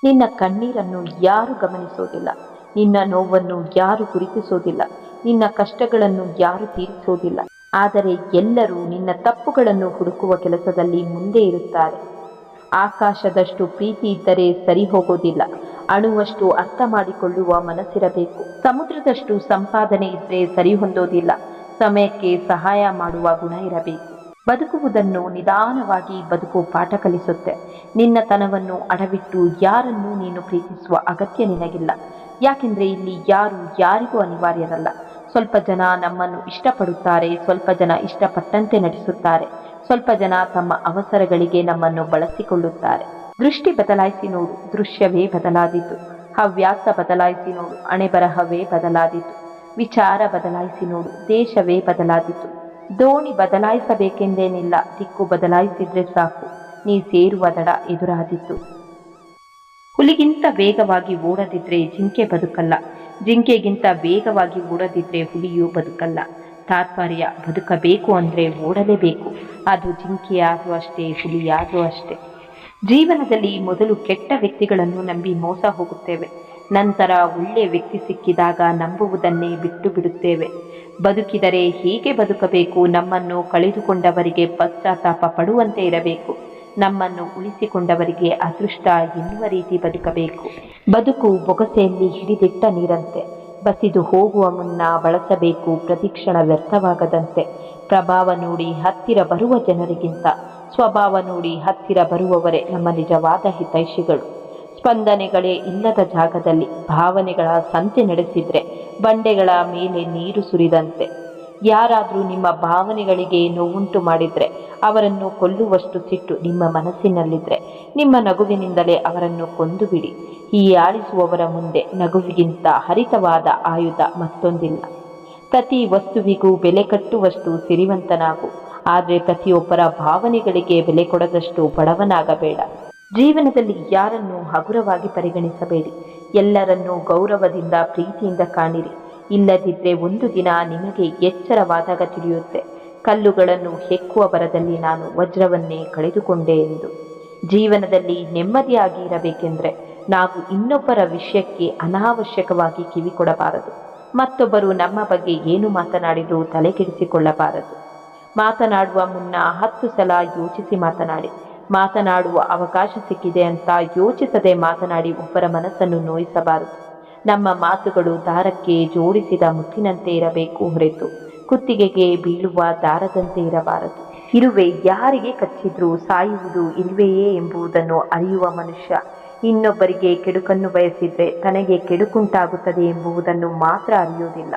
ನಿನ್ನ ಕಣ್ಣೀರನ್ನು ಯಾರು ಗಮನಿಸೋದಿಲ್ಲ, ನಿನ್ನ ನೋವನ್ನು ಯಾರು ಗುರುತಿಸೋದಿಲ್ಲ, ನಿನ್ನ ಕಷ್ಟಗಳನ್ನು ಯಾರು ತೀರಿಸೋದಿಲ್ಲ. ಆದರೆ ಎಲ್ಲರೂ ನಿನ್ನ ತಪ್ಪುಗಳನ್ನು ಹುಡುಕುವ ಕೆಲಸದಲ್ಲಿ ಮುಂದೆ ಇರುತ್ತಾರೆ. ಆಕಾಶದಷ್ಟು ಪ್ರೀತಿ ಇದ್ದರೆ ಸರಿ ಹೋಗೋದಿಲ್ಲ, ಅಣುವಷ್ಟು ಅರ್ಥ ಮಾಡಿಕೊಳ್ಳುವ ಮನಸ್ಸಿರಬೇಕು. ಸಮುದ್ರದಷ್ಟು ಸಂಪಾದನೆ ಇದ್ದರೆ ಸರಿ ಹೊಂದೋದಿಲ್ಲ, ಸಮಯಕ್ಕೆ ಸಹಾಯ ಮಾಡುವ ಗುಣ ಇರಬೇಕು. ಬದುಕುವುದನ್ನು ನಿಧಾನವಾಗಿ ಬದುಕು ಪಾಠ ಕಲಿಸುತ್ತೆ. ನಿನ್ನತನವನ್ನು ಅಡವಿಟ್ಟು ಯಾರನ್ನೂ ನೀನು ಪ್ರೀತಿಸುವ ಅಗತ್ಯ ನಿನಗಿಲ್ಲ. ಯಾಕೆಂದರೆ ಇಲ್ಲಿ ಯಾರು ಯಾರಿಗೂ ಅನಿವಾರ್ಯರಲ್ಲ. ಸ್ವಲ್ಪ ಜನ ನಮ್ಮನ್ನು ಇಷ್ಟಪಡುತ್ತಾರೆ, ಸ್ವಲ್ಪ ಜನ ಇಷ್ಟಪಟ್ಟಂತೆ ನಟಿಸುತ್ತಾರೆ, ಸ್ವಲ್ಪ ಜನ ತಮ್ಮ ಅವಸರಗಳಿಗೆ ನಮ್ಮನ್ನು ಬಳಸಿಕೊಳ್ಳುತ್ತಾರೆ. ದೃಷ್ಟಿ ಬದಲಾಯಿಸಿ ನೋಡು, ದೃಶ್ಯವೇ ಬದಲಾದೀತು. ಹವ್ಯಾಸ ಬದಲಾಯಿಸಿ ನೋಡು, ಹಣೆಬರಹವೇ ಬದಲಾದೀತು. ವಿಚಾರ ಬದಲಾಯಿಸಿ ನೋಡು, ದೇಶವೇ ಬದಲಾದೀತು. ದೋಣಿ ಬದಲಾಯಿಸಬೇಕೆಂದೇನಿಲ್ಲ, ದಿಕ್ಕು ಬದಲಾಯಿಸಿದ್ರೆ ಸಾಕು, ನೀ ಸೇರುವ ದಡ ಎದುರಾದೀತು. ಹುಲಿಗಿಂತ ವೇಗವಾಗಿ ಓಡದಿದ್ರೆ ಜಿಂಕೆ ಬದುಕಲ್ಲ, ಜಿಂಕೆಗಿಂತ ವೇಗವಾಗಿ ಓಡದಿದ್ರೆ ಹುಲಿಯೂ ಬದುಕಲ್ಲ. ತಾತ್ಪರ್ಯ, ಬದುಕಬೇಕು ಅಂದರೆ ಓಡಲೇಬೇಕು. ಅದು ಜಿಂಕೆಯಾದರೂ ಅಷ್ಟೇ, ಹುಲಿಯಾದರೂ ಅಷ್ಟೇ. ಜೀವನದಲ್ಲಿ ಮೊದಲು ಕೆಟ್ಟ ವ್ಯಕ್ತಿಗಳನ್ನು ನಂಬಿ ಮೋಸ ಹೋಗುತ್ತೇವೆ, ನಂತರ ಒಳ್ಳೆಯ ವ್ಯಕ್ತಿ ಸಿಕ್ಕಿದಾಗ ನಂಬುವುದನ್ನೇ ಬಿಟ್ಟು ಬಿಡುತ್ತೇವೆ. ಬದುಕಿದರೆ ಹೇಗೆ ಬದುಕಬೇಕು? ನಮ್ಮನ್ನು ಕಳೆದುಕೊಂಡವರಿಗೆ ಪಶ್ಚಾತ್ತಾಪ ಪಡುವಂತೆ ಇರಬೇಕು, ನಮ್ಮನ್ನು ಉಳಿಸಿಕೊಂಡವರಿಗೆ ಅದೃಷ್ಟ ಎನ್ನುವ ರೀತಿ ಬದುಕಬೇಕು. ಬದುಕು ಬೊಗಸೆಯಲ್ಲಿ ಹಿಡಿದಿಟ್ಟ ನೀರಂತೆ, ಬಸಿದು ಹೋಗುವ ಮುನ್ನ ಬಳಸಬೇಕು ಪ್ರತಿಕ್ಷಣ ವ್ಯರ್ಥವಾಗದಂತೆ. ಪ್ರಭಾವ ನೋಡಿ ಹತ್ತಿರ ಬರುವ ಜನರಿಗಿಂತ ಸ್ವಭಾವ ನೋಡಿ ಹತ್ತಿರ ಬರುವವರೇ ನಮ್ಮ ನಿಜವಾದ ಹಿತೈಷಿಗಳು. ಸ್ಪಂದನೆಗಳೇ ಇಲ್ಲದ ಜಾಗದಲ್ಲಿ ಭಾವನೆಗಳ ಸಂತೆ ನಡೆಸಿದ್ರೆ ಬಂಡೆಗಳ ಮೇಲೆ ನೀರು ಸುರಿದಂತೆ. ಯಾರಾದರೂ ನಿಮ್ಮ ಭಾವನೆಗಳಿಗೆ ನೋವುಂಟು ಮಾಡಿದರೆ, ಅವರನ್ನು ಕೊಲ್ಲುವಷ್ಟು ಸಿಟ್ಟು ನಿಮ್ಮ ಮನಸ್ಸಿನಲ್ಲಿದ್ದರೆ, ನಿಮ್ಮ ನಗುವಿನಿಂದಲೇ ಅವರನ್ನು ಕೊಂದು ಬಿಡಿ. ಹೀಯಾಳಿಸುವವರ ಮುಂದೆ ನಗುವಿಗಿಂತ ಹರಿತವಾದ ಆಯುಧ ಮತ್ತೊಂದಿಲ್ಲ. ಪ್ರತಿ ವಸ್ತುವಿಗೂ ಬೆಲೆ ಕಟ್ಟುವಷ್ಟು ಸಿರಿವಂತನಾಗು, ಆದರೆ ಪ್ರತಿಯೊಬ್ಬರ ಭಾವನೆಗಳಿಗೆ ಬೆಲೆ ಕೊಡದಷ್ಟು ಬಡವನಾಗಬೇಡ. ಜೀವನದಲ್ಲಿ ಯಾರನ್ನೂ ಹಗುರವಾಗಿ ಪರಿಗಣಿಸಬೇಡಿ, ಎಲ್ಲರನ್ನೂ ಗೌರವದಿಂದ ಪ್ರೀತಿಯಿಂದ ಕಾಣಿರಿ. ಇಲ್ಲದಿದ್ದರೆ ಒಂದು ದಿನ ನಿಮಗೆ ಎಚ್ಚರವಾದಾಗ ತಿಳಿಯುತ್ತೆ, ಕಲ್ಲುಗಳನ್ನು ಹೆಕ್ಕುವ ಬರದಲ್ಲಿ ನಾನು ವಜ್ರವನ್ನೇ ಕಳೆದುಕೊಂಡೆ ಎಂದು. ಜೀವನದಲ್ಲಿ ನೆಮ್ಮದಿಯಾಗಿ ಇರಬೇಕೆಂದರೆ ನಾವು ಇನ್ನೊಬ್ಬರ ವಿಷಯಕ್ಕೆ ಅನಾವಶ್ಯಕವಾಗಿ ಕಿವಿ ಕೊಡಬಾರದು. ಮತ್ತೊಬ್ಬರು ನಮ್ಮ ಬಗ್ಗೆ ಏನು ಮಾತನಾಡಿದರೂ ತಲೆಕೆಡಿಸಿಕೊಳ್ಳಬಾರದು. ಮಾತನಾಡುವ ಮುನ್ನ 10 ಸಲ ಯೋಚಿಸಿ ಮಾತನಾಡಿ. ಮಾತನಾಡುವ ಅವಕಾಶ ಸಿಕ್ಕಿದೆ ಅಂತ ಯೋಚಿಸದೆ ಮಾತನಾಡಿ ಒಬ್ಬರ ಮನಸ್ಸನ್ನು ನೋಯಿಸಬಾರದು. ನಮ್ಮ ಮಾತುಗಳು ದಾರಕ್ಕೆ ಜೋಡಿಸಿದ ಮುತ್ತಿನಂತೆ ಇರಬೇಕು ಹೊರತು ಕುತ್ತಿಗೆಗೆ ಬೀಳುವ ದಾರದಂತೆ ಇರಬಾರದು. ಇರುವೆ ಯಾರಿಗೆ ಕಚ್ಚಿದ್ರೂ ಸಾಯುವುದು ಇರುವೆಯೇ ಎಂಬುದನ್ನು ಅರಿಯುವ ಮನುಷ್ಯ ಇನ್ನೊಬ್ಬರಿಗೆ ಕೆಡುಕನ್ನು ಬಯಸಿದ್ರೆ ತನಗೆ ಕೆಡುಕುಂಟಾಗುತ್ತದೆ ಎಂಬುದನ್ನು ಮಾತ್ರ ಅರಿಯುವುದಿಲ್ಲ.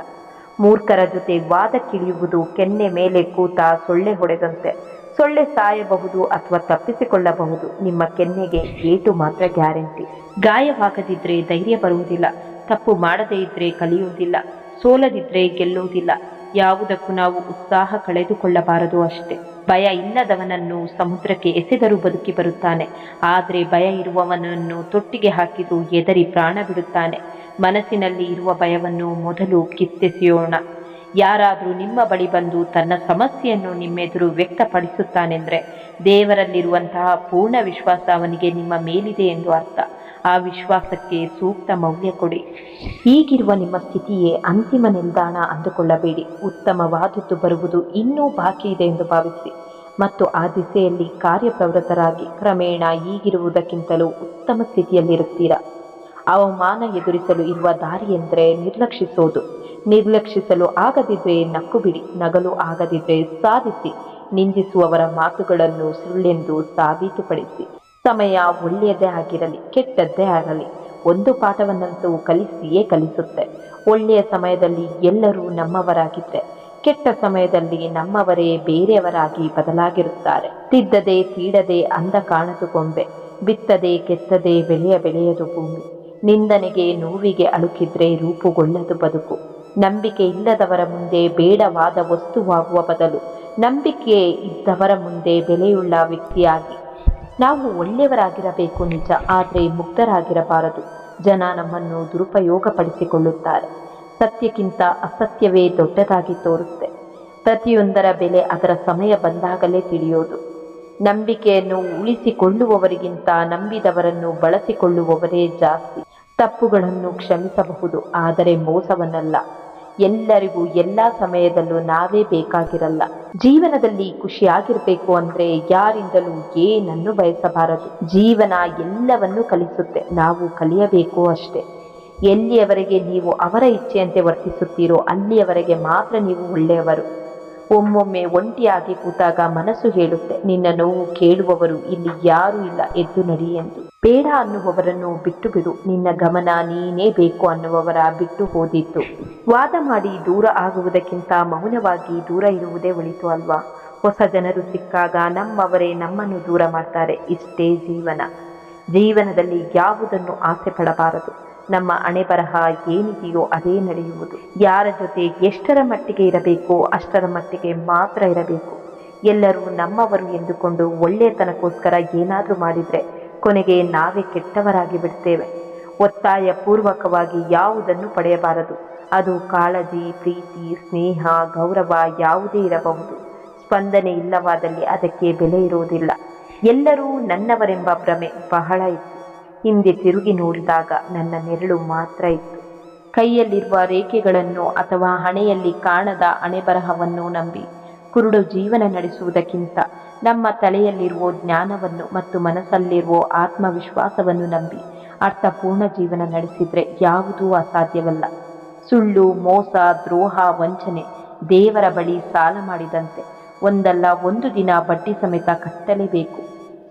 ಮೂರ್ಖರ ಜೊತೆ ವಾದಕ್ಕಿಳಿಯುವುದು ಕೆನ್ನೆ ಮೇಲೆ ಕೂತ ಸೊಳ್ಳೆ ಹೊಡೆದಂತೆ. ಸೊಳ್ಳೆ ಸಾಯಬಹುದು ಅಥವಾ ತಪ್ಪಿಸಿಕೊಳ್ಳಬಹುದು, ನಿಮ್ಮ ಕೆನ್ನೆಗೆ ಏಟು ಮಾತ್ರ ಗ್ಯಾರಂಟಿ. ಗಾಯವಾಗದಿದ್ರೆ ಧೈರ್ಯ ಬರುವುದಿಲ್ಲ, ತಪ್ಪು ಮಾಡದೇ ಇದ್ರೆ ಕಲಿಯುವುದಿಲ್ಲ, ಸೋಲದಿದ್ರೆ ಗೆಲ್ಲುವುದಿಲ್ಲ. ಯಾವುದಕ್ಕೂ ನಾವು ಉತ್ಸಾಹ ಕಳೆದುಕೊಳ್ಳಬಾರದು ಅಷ್ಟೇ. ಭಯ ಇಲ್ಲದವನನ್ನು ಸಮುದ್ರಕ್ಕೆ ಎಸೆದರೂ ಬದುಕಿ ಬರುತ್ತಾನೆ, ಆದರೆ ಭಯ ಇರುವವನನ್ನು ತೊಟ್ಟಿಗೆ ಹಾಕಿದರೂ ಎದರಿ ಪ್ರಾಣ ಬಿಡುತ್ತಾನೆ. ಮನಸ್ಸಿನಲ್ಲಿ ಇರುವ ಭಯವನ್ನು ಮೊದಲು ಕಿತ್ತೆಸೆಯೋಣ. ಯಾರಾದರೂ ನಿಮ್ಮ ಬಳಿ ಬಂದು ತನ್ನ ಸಮಸ್ಯೆಯನ್ನು ನಿಮ್ಮೆದುರು ವ್ಯಕ್ತಪಡಿಸುತ್ತಾನೆಂದರೆ ದೇವರಲ್ಲಿರುವಂತಹ ಪೂರ್ಣ ವಿಶ್ವಾಸ ಅವನಿಗೆ ನಿಮ್ಮ ಮೇಲಿದೆ ಎಂದು ಅರ್ಥ. ಆ ವಿಶ್ವಾಸಕ್ಕೆ ಸೂಕ್ತ ಮೌಲ್ಯ ಕೊಡಿ. ಈಗಿರುವ ನಿಮ್ಮ ಸ್ಥಿತಿಯೇ ಅಂತಿಮ ನಿಲ್ದಾಣ ಅಂದುಕೊಳ್ಳಬೇಡಿ. ಉತ್ತಮವಾದದ್ದು ಬರುವುದು ಇನ್ನೂ ಬಾಕಿ ಇದೆ ಎಂದು ಭಾವಿಸಿ ಮತ್ತು ಆ ದಿಸೆಯಲ್ಲಿ ಕಾರ್ಯಪ್ರವೃತ್ತರಾಗಿ ಕ್ರಮೇಣ ಈಗಿರುವುದಕ್ಕಿಂತಲೂ ಉತ್ತಮ ಸ್ಥಿತಿಯಲ್ಲಿರುತ್ತೀರಾ. ಅವಮಾನ ಎದುರಿಸಲು ಇರುವ ದಾರಿ ಎಂದರೆ ನಿರ್ಲಕ್ಷಿಸೋದು. ನಿರ್ಲಕ್ಷಿಸಲು ಆಗದಿದ್ದರೆ ನಕ್ಕು ಬಿಡಿ, ನಗಲು ಆಗದಿದ್ದರೆ ಸಾಧಿಸಿ. ನಿಂದಿಸುವವರ ಮಾತುಗಳನ್ನು ಸುಳ್ಳೆಂದು ಸಾಬೀತುಪಡಿಸಿ. ಸಮಯ ಒಳ್ಳೆಯದೇ ಆಗಿರಲಿ ಕೆಟ್ಟದ್ದೇ ಆಗಲಿ, ಒಂದು ಪಾಠವನ್ನಂತೂ ಕಲಿಸಿಯೇ ಕಲಿಸುತ್ತೆ. ಒಳ್ಳೆಯ ಸಮಯದಲ್ಲಿ ಎಲ್ಲರೂ ನಮ್ಮವರಾಗಿದ್ದರೆ, ಕೆಟ್ಟ ಸಮಯದಲ್ಲಿ ನಮ್ಮವರೇ ಬೇರೆಯವರಾಗಿ ಬದಲಾಗಿರುತ್ತಾರೆ. ತಿದ್ದದೆ ತೀಡದೆ ಅಂದ ಕಾಣದು ಗೊಂಬೆ, ಬಿತ್ತದೆ ಕೆತ್ತದೆ ಬೆಳೆಯದು ಭೂಮಿ. ನಿಂದನೆಗೆ ನೋವಿಗೆ ಅಳುಕಿದ್ರೆ ರೂಪುಗೊಳ್ಳದು ಬದುಕು. ನಂಬಿಕೆ ಇಲ್ಲದವರ ಮುಂದೆ ಬೇಡವಾದ ವಸ್ತುವಾಗುವ ಬದಲು ನಂಬಿಕೆ ಇದ್ದವರ ಮುಂದೆ ಬೆಲೆಯುಳ್ಳ ವ್ಯಕ್ತಿಯಾಗಿ. ನಾವು ಒಳ್ಳೆಯವರಾಗಿರಬೇಕು ನಿಜ, ಆದರೆ ಮುಗ್ಧರಾಗಿರಬಾರದು. ಜನ ನಮ್ಮನ್ನು ದುರುಪಯೋಗಪಡಿಸಿಕೊಳ್ಳುತ್ತಾರೆ. ಸತ್ಯಕ್ಕಿಂತ ಅಸತ್ಯವೇ ದೊಡ್ಡದಾಗಿ ತೋರುತ್ತೆ. ಪ್ರತಿಯೊಂದರ ಬೆಲೆ ಅದರ ಸಮಯ ಬಂದಾಗಲೇ ತಿಳಿಯೋದು. ನಂಬಿಕೆಯನ್ನು ಉಳಿಸಿಕೊಳ್ಳುವವರಿಗಿಂತ ನಂಬಿದವರನ್ನು ಬಳಸಿಕೊಳ್ಳುವವರೇ ಜಾಸ್ತಿ. ತಪ್ಪುಗಳನ್ನು ಕ್ಷಮಿಸಬಹುದು, ಆದರೆ ಮೋಸವನ್ನಲ್ಲ. ಎಲ್ಲರಿಗೂ ಎಲ್ಲ ಸಮಯದಲ್ಲೂ ನಾವೇ ಬೇಕಾಗಿರಲ್ಲ. ಜೀವನದಲ್ಲಿ ಖುಷಿಯಾಗಿರ್ಬೇಕು ಅಂದ್ರೆ ಯಾರಿಂದಲೂ ಏನನ್ನು ಬಯಸಬಾರದು. ಜೀವನ ಎಲ್ಲವನ್ನೂ ಕಲಿಸುತ್ತೆ, ನಾವು ಕಲಿಯಬೇಕು ಅಷ್ಟೇ. ಎಲ್ಲಿಯವರೆಗೆ ನೀವು ಅವರ ಇಚ್ಛೆಯಂತೆ ವರ್ತಿಸುತ್ತೀರೋ ಅಲ್ಲಿಯವರೆಗೆ ಮಾತ್ರ ನೀವು ಒಳ್ಳೆಯವರು. ಒಮ್ಮೊಮ್ಮೆ ಒಂಟಿಯಾಗಿ ಕೂತಾಗ ಮನಸ್ಸು ಹೇಳುತ್ತೆ, ನಿನ್ನ ನೋವು ಕೇಳುವವರು ಇಲ್ಲಿ ಯಾರೂ ಇಲ್ಲ, ಎದ್ದು ನಡಿ ಎಂದು. ಬೇಡ ಅನ್ನುವವರನ್ನು ಬಿಟ್ಟು ಬಿಡು, ನಿನ್ನ ಗಮನ ನೀನೇ ಬೇಕು ಅನ್ನುವವರ ಬಿಟ್ಟು ಹೋದಿತ್ತು. ವಾದ ಮಾಡಿ ದೂರ ಆಗುವುದಕ್ಕಿಂತ ಮೌನವಾಗಿ ದೂರ ಇರುವುದೇ ಒಳಿತು ಅಲ್ವಾ? ಹೊಸ ಜನರು ಸಿಕ್ಕಾಗ ನಮ್ಮವರೇ ನಮ್ಮನ್ನು ದೂರ ಮಾಡ್ತಾರೆ. ಇಷ್ಟೇ ಜೀವನ. ಜೀವನದಲ್ಲಿ ಯಾವುದನ್ನು ಆಸೆ ಪಡಬಾರದು. ನಮ್ಮ ಹಣೆ ಬರಹ ಏನಿದೆಯೋ ಅದೇ ನಡೆಯುವುದು. ಯಾರ ಜೊತೆ ಎಷ್ಟರ ಮಟ್ಟಿಗೆ ಇರಬೇಕೋ ಅಷ್ಟರ ಮಟ್ಟಿಗೆ ಮಾತ್ರ ಇರಬೇಕು. ಎಲ್ಲರೂ ನಮ್ಮವರು ಎಂದುಕೊಂಡು ಒಳ್ಳೆಯತನಕ್ಕೋಸ್ಕರ ಏನಾದರೂ ಮಾಡಿದರೆ ಕೊನೆಗೆ ನಾವೇ ಕೆಟ್ಟವರಾಗಿ ಬಿಡ್ತೇವೆ. ಒತ್ತಾಯ ಪೂರ್ವಕವಾಗಿ ಯಾವುದನ್ನು ಪಡೆಯಬಾರದು. ಅದು ಕಾಳಜಿ, ಪ್ರೀತಿ, ಸ್ನೇಹ, ಗೌರವ ಯಾವುದೇ ಇರಬಹುದು. ಸ್ಪಂದನೆ ಇಲ್ಲವಾದಲ್ಲಿ ಅದಕ್ಕೆ ಬೆಲೆ ಇರುವುದಿಲ್ಲ. ಎಲ್ಲರೂ ನನ್ನವರೆಂಬ ಭ್ರಮೆ ಬಹಳ ಇತ್ತು. ಹಿಂದೆ ತಿರುಗಿ ನೋಡಿದಾಗ ನನ್ನ ನೆರಳು ಮಾತ್ರ ಇತ್ತು. ಕೈಯಲ್ಲಿರುವ ರೇಖೆಗಳನ್ನು ಅಥವಾ ಹಣೆಯಲ್ಲಿ ಕಾಣದ ಹಣೆಬರಹವನ್ನು ನಂಬಿ ಕುರುಡು ಜೀವನ ನಡೆಸುವುದಕ್ಕಿಂತ ನಮ್ಮ ತಲೆಯಲ್ಲಿರುವ ಜ್ಞಾನವನ್ನು ಮತ್ತು ಮನಸ್ಸಲ್ಲಿರುವ ಆತ್ಮವಿಶ್ವಾಸವನ್ನು ನಂಬಿ ಅರ್ಥಪೂರ್ಣ ಜೀವನ ನಡೆಸಿದರೆ ಯಾವುದೂ ಅಸಾಧ್ಯವಲ್ಲ. ಸುಳ್ಳು, ಮೋಸ, ದ್ರೋಹ, ವಂಚನೆ ದೇವರ ಬಳಿ ಸಾಲ ಮಾಡಿದಂತೆ. ಒಂದಲ್ಲ ಒಂದು ದಿನ ಬಡ್ಡಿ ಸಮೇತ ಕಟ್ಟಲೇಬೇಕು.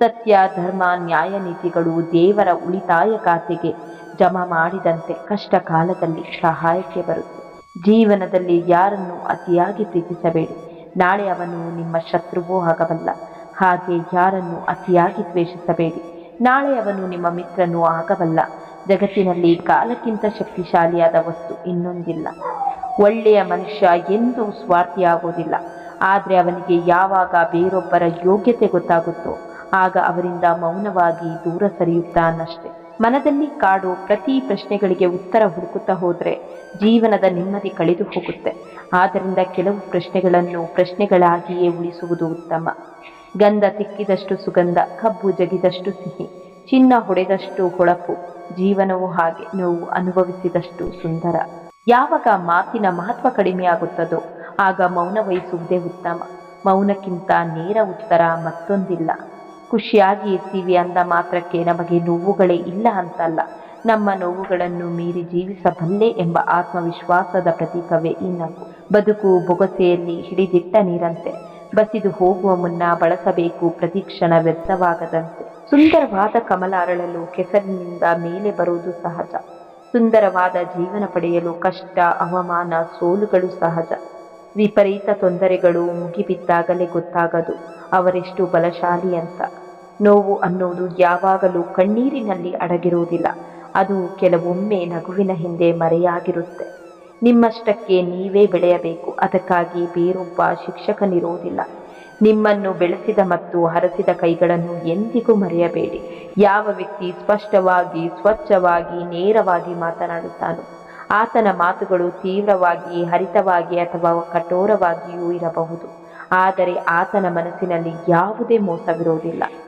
ಸತ್ಯ, ಧರ್ಮ, ನ್ಯಾಯ, ನೀತಿಗಳು ದೇವರ ಉಳಿತಾಯ ಖಾತೆಗೆ ಜಮಾ ಮಾಡಿದಂತೆ ಕಷ್ಟ ಕಾಲದಲ್ಲಿ ಸಹಾಯಕ್ಕೆ ಬರುತ್ತೆ. ಜೀವನದಲ್ಲಿ ಯಾರನ್ನು ಅತಿಯಾಗಿ ಪ್ರೀತಿಸಬೇಡಿ, ನಾಳೆ ಅವನು ನಿಮ್ಮ ಶತ್ರುವೂ ಆಗಬಲ್ಲ. ಹಾಗೆ ಯಾರನ್ನು ಅತಿಯಾಗಿ ದ್ವೇಷಿಸಬೇಡಿ, ನಾಳೆ ಅವನು ನಿಮ್ಮ ಮಿತ್ರನೂ ಆಗಬಲ್ಲ. ಜಗತ್ತಿನಲ್ಲಿ ಕಾಲಕ್ಕಿಂತ ಶಕ್ತಿಶಾಲಿಯಾದ ವಸ್ತು ಇನ್ನೊಂದಿಲ್ಲ. ಒಳ್ಳೆಯ ಮನುಷ್ಯ ಎಂದೂ ಸ್ವಾರ್ಥಿಯಾಗೋದಿಲ್ಲ. ಆದರೆ ಅವನಿಗೆ ಯಾವಾಗ ಬೇರೊಬ್ಬರ ಯೋಗ್ಯತೆ ಗೊತ್ತಾಗುತ್ತೋ ಆಗ ಅವರಿಂದ ಮೌನವಾಗಿ ದೂರ ಸರಿಯುತ್ತಾನಷ್ಟೆ. ಮನದಲ್ಲಿ ಕಾಡೋ ಪ್ರತಿ ಪ್ರಶ್ನೆಗಳಿಗೆ ಉತ್ತರ ಹುಡುಕುತ್ತಾ ಹೋದರೆ ಜೀವನದ ನೆಮ್ಮದಿ ಕಳೆದು ಹೋಗುತ್ತೆ. ಆದ್ದರಿಂದ ಕೆಲವು ಪ್ರಶ್ನೆಗಳನ್ನು ಪ್ರಶ್ನೆಗಳಾಗಿಯೇ ಉಳಿಸುವುದು ಉತ್ತಮ. ಗಂಧ ತಿಕ್ಕಿದಷ್ಟು ಸುಗಂಧ, ಕಬ್ಬು ಜಗಿದಷ್ಟು ಸಿಹಿ, ಚಿನ್ನ ಹೊಡೆದಷ್ಟು ಹೊಳಪು. ಜೀವನವೂ ಹಾಗೆ, ನೋವು ಅನುಭವಿಸಿದಷ್ಟು ಸುಂದರ. ಯಾವಾಗ ಮಾತಿನ ಮಹತ್ವ ಕಡಿಮೆಯಾಗುತ್ತದೋ ಆಗ ಮೌನ ವಹಿಸುವುದೇ ಉತ್ತಮ. ಮೌನಕ್ಕಿಂತ ನೇರ ಉತ್ತರ ಮತ್ತೊಂದಿಲ್ಲ. ಖುಷಿಯಾಗಿ ಇರ್ತೀವಿ ಅಂದ ಮಾತ್ರಕ್ಕೆ ನಮಗೆ ನೋವುಗಳೇ ಇಲ್ಲ ಅಂತಲ್ಲ. ನಮ್ಮ ನೋವುಗಳನ್ನು ಮೀರಿ ಜೀವಿಸಬಲ್ಲೆ ಎಂಬ ಆತ್ಮವಿಶ್ವಾಸದ ಪ್ರತೀಕವೇ ಈ ನಗು. ಬದುಕು ಬೊಗಸೆಯಲ್ಲಿ ಹಿಡಿದಿಟ್ಟ ನೀರಂತೆ, ಬಸಿದು ಹೋಗುವ ಮುನ್ನ ಬಳಸಬೇಕು, ಪ್ರತಿಕ್ಷಣ ವ್ಯರ್ಥವಾಗದಂತೆ. ಸುಂದರವಾದ ಕಮಲ ಅರಳಲು ಕೆಸರಿನಿಂದ ಮೇಲೆ ಬರುವುದು ಸಹಜ. ಸುಂದರವಾದ ಜೀವನ ಪಡೆಯಲು ಕಷ್ಟ, ಅವಮಾನ, ಸೋಲುಗಳು ಸಹಜ. ವಿಪರೀತ ತೊಂದರೆಗಳು ಮುಗಿಬಿದ್ದಾಗಲೇ ಗೊತ್ತಾಗದು ಅವರೆಷ್ಟು ಬಲಶಾಲಿ ಅಂತ. ನೋವು ಅನ್ನೋದು ಯಾವಾಗಲೂ ಕಣ್ಣೀರಿನಲ್ಲಿ ಅಡಗಿರುವುದಿಲ್ಲ. ಅದು ಕೆಲವೊಮ್ಮೆ ನಗುವಿನ ಹಿಂದೆ ಮರೆಯಾಗಿರುತ್ತೆ. ನಿಮ್ಮಷ್ಟಕ್ಕೆ ನೀವೇ ಬೆಳೆಯಬೇಕು. ಅದಕ್ಕಾಗಿ ಬೇರೊಬ್ಬ ಶಿಕ್ಷಕನಿರುವುದಿಲ್ಲ. ನಿಮ್ಮನ್ನು ಬೆಳೆಸಿದ ಮತ್ತು ಹರಸಿದ ಕೈಗಳನ್ನು ಎಂದಿಗೂ ಮರೆಯಬೇಡಿ. ಯಾವ ವ್ಯಕ್ತಿ ಸ್ಪಷ್ಟವಾಗಿ, ಸ್ವಚ್ಛವಾಗಿ, ನೇರವಾಗಿ ಮಾತನಾಡುತ್ತಾನೋ ಆತನ ಮಾತುಗಳು ತೀವ್ರವಾಗಿ, ಹರಿತವಾಗಿ ಅಥವಾ ಕಠೋರವಾಗಿಯೂ ಇರಬಹುದು. ಆದರೆ ಆತನ ಮನಸ್ಸಿನಲ್ಲಿ ಯಾವುದೇ ಮೋಸವಿರುವುದಿಲ್ಲ.